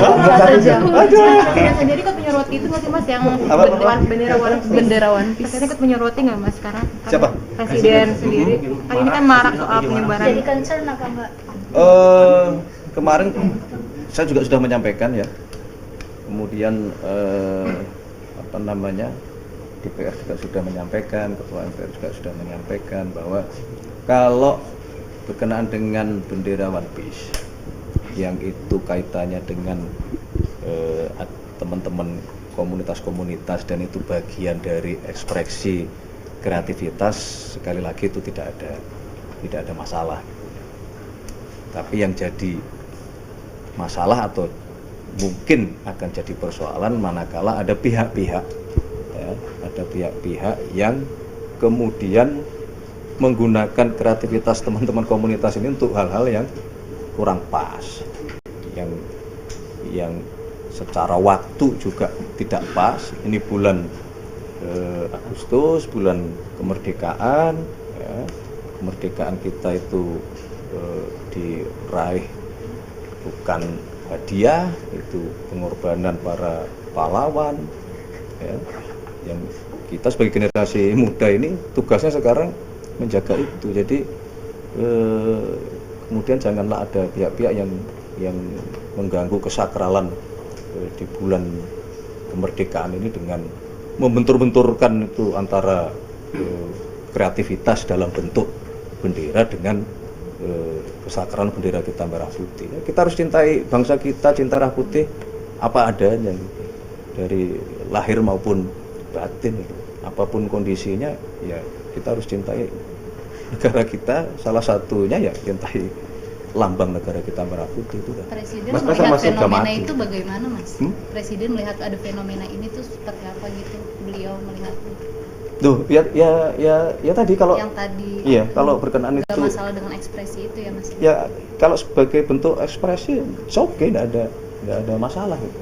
Satu jam. Mas sendiri kan punya roti itu nggak sih Mas yang bendera One Piece? Katanya ikut menyoroti nggak Mas sekarang? Siapa? Presiden sendiri. Kan ini kan marak soal penyebaran. Jadi concern apa enggak? Kemarin saya juga sudah menyampaikan ya. Kemudian DPR juga sudah menyampaikan, Ketua MPR juga sudah menyampaikan bahwa kalau berkenaan dengan bendera One Piece yang itu kaitannya dengan teman-teman komunitas-komunitas dan itu bagian dari ekspresi kreativitas, sekali lagi itu tidak ada masalah. Tapi yang jadi masalah atau mungkin akan jadi persoalan manakala ada pihak-pihak yang kemudian menggunakan kreativitas teman-teman komunitas ini untuk hal-hal yang kurang pas, yang secara waktu juga tidak pas. Ini bulan Agustus, bulan kemerdekaan, ya. Kemerdekaan kita itu diraih bukan hadiah, itu pengorbanan para pahlawan, ya. Yang kita sebagai generasi muda ini tugasnya sekarang menjaga itu. Jadi kemudian janganlah ada pihak-pihak yang mengganggu kesakralan di bulan kemerdekaan ini dengan membentur-benturkan itu antara kreativitas dalam bentuk bendera dengan kesakralan bendera kita merah putih. Kita harus cintai bangsa kita, cinta merah putih apa adanya gitu. Dari lahir maupun batin gitu. Apapun kondisinya ya kita harus cintai negara kita, salah satunya ya cintai lambang negara kita merah putih itu kan. Presiden melihat fenomena itu bagaimana Mas? Presiden melihat ada fenomena ini tuh seperti apa gitu beliau melihatnya? Tuh ya tadi kalau yang tadi iya kalau berkenaan itu masalah dengan ekspresi itu ya Mas. Ya kalau sebagai bentuk ekspresi oke, nggak ada masalah gitu.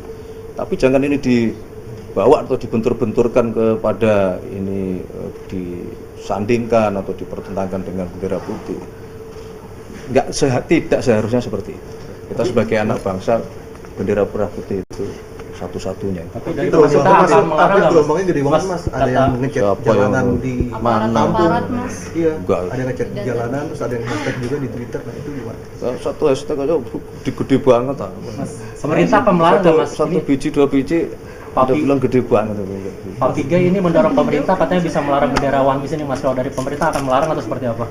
Tapi jangan ini dibawa atau dibentur-benturkan kepada ini disandingkan atau dipertentangkan dengan bendera putih. Tidak seharusnya seperti itu. Kita sebagai anak bangsa, bendera merah putih itu satu-satunya. Tapi gelombangnya gede banget Mas. Ada yang ngecat jalanan di mana? Iya. Ada yang ngecat jalanan, terus ada yang hashtag juga di Twitter. Nah itu gimana? Satu hashtag aja gede banget. Mas, pemerintah apa melarang Mas? Satu biji, dua biji. Udah bilang gede banget. Pak Piga ini mendorong pemerintah katanya bisa melarang bendera One Piece ini Mas. Kalau dari pemerintah akan melarang atau seperti apa?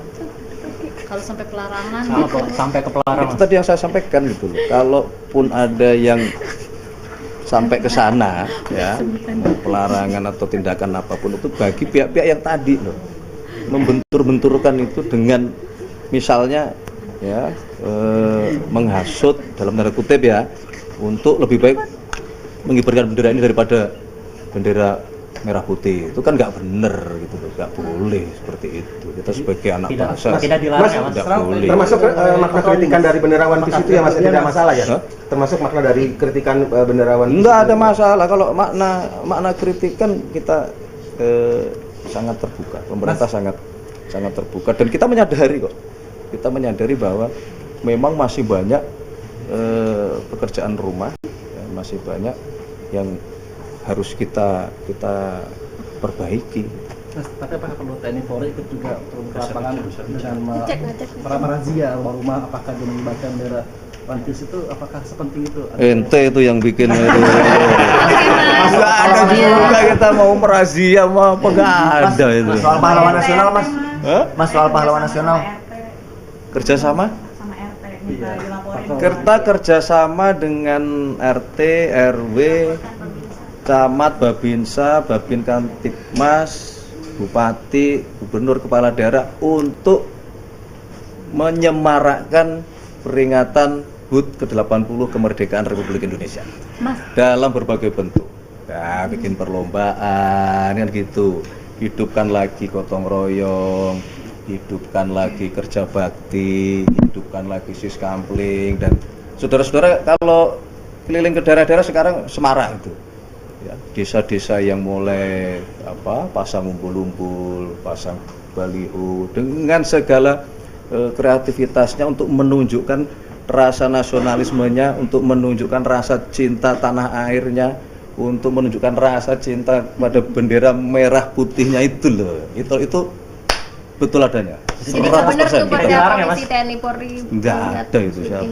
Kalau sampai pelarangan sampai ke pelarangan. Itu tadi yang saya sampaikan gitu loh. Kalaupun ada yang sampai ke sana ya, pelarangan atau tindakan apapun itu bagi pihak-pihak yang tadi loh, membentur-benturkan itu dengan misalnya ya menghasut dalam tanda kutip ya, untuk lebih baik mengibarkan bendera ini daripada bendera merah putih, itu kan nggak bener gitu loh, nggak boleh seperti itu. Kita sebagai anak bangsa tidak dilarang ya Mas. Tidak boleh. Termasuk makna kritikan dari bendera One Piece itu ya Mas, tidak masalah ya? Termasuk makna dari kritikan bendera One Piece. Nggak ada masalah kalau makna kritikan kita sangat terbuka. Pemerintah sangat terbuka dan kita menyadari bahwa memang masih banyak pekerjaan rumah, ya, masih banyak yang harus kita perbaiki. Mas, tapi apakah perlu TNI Polri ikut juga turun ke lapangan dengan merazia rumah-rumah, apakah dengan mengibarkan bendera One Piece itu apakah sepenting itu? Ente itu yang bikin itu. Nggak ada juga kita mau merazia mau apa, nggak ada itu. Soal pahlawan nasional Mas. Mas, soal pahlawan nasional. Kerjasama? sama RT minta dilaporin. Kita kerjasama dengan RT, RW, Camat, Babinsa, Babin Kamtibmas, Bupati, Gubernur, Kepala Daerah untuk menyemarakkan peringatan HUT ke-80 kemerdekaan Republik Indonesia. Mas, dalam berbagai bentuk. Ya, bikin perlombaan kan gitu. Hidupkan lagi gotong royong, hidupkan lagi kerja bakti, hidupkan lagi siskampling, dan saudara-saudara kalau keliling ke daerah-daerah sekarang semarak itu. Ya, desa-desa yang mulai pasang umpul-umpul, pasang baliho dengan segala kreativitasnya untuk menunjukkan rasa nasionalismenya, untuk menunjukkan rasa cinta tanah airnya, untuk menunjukkan rasa cinta pada bendera merah putihnya itu loh. Itu betul adanya. Jadi nggak benar tuh 100%. Perda Dilarang ya, Polisi Mas? TNI Polri. Nggak ada itu siapa.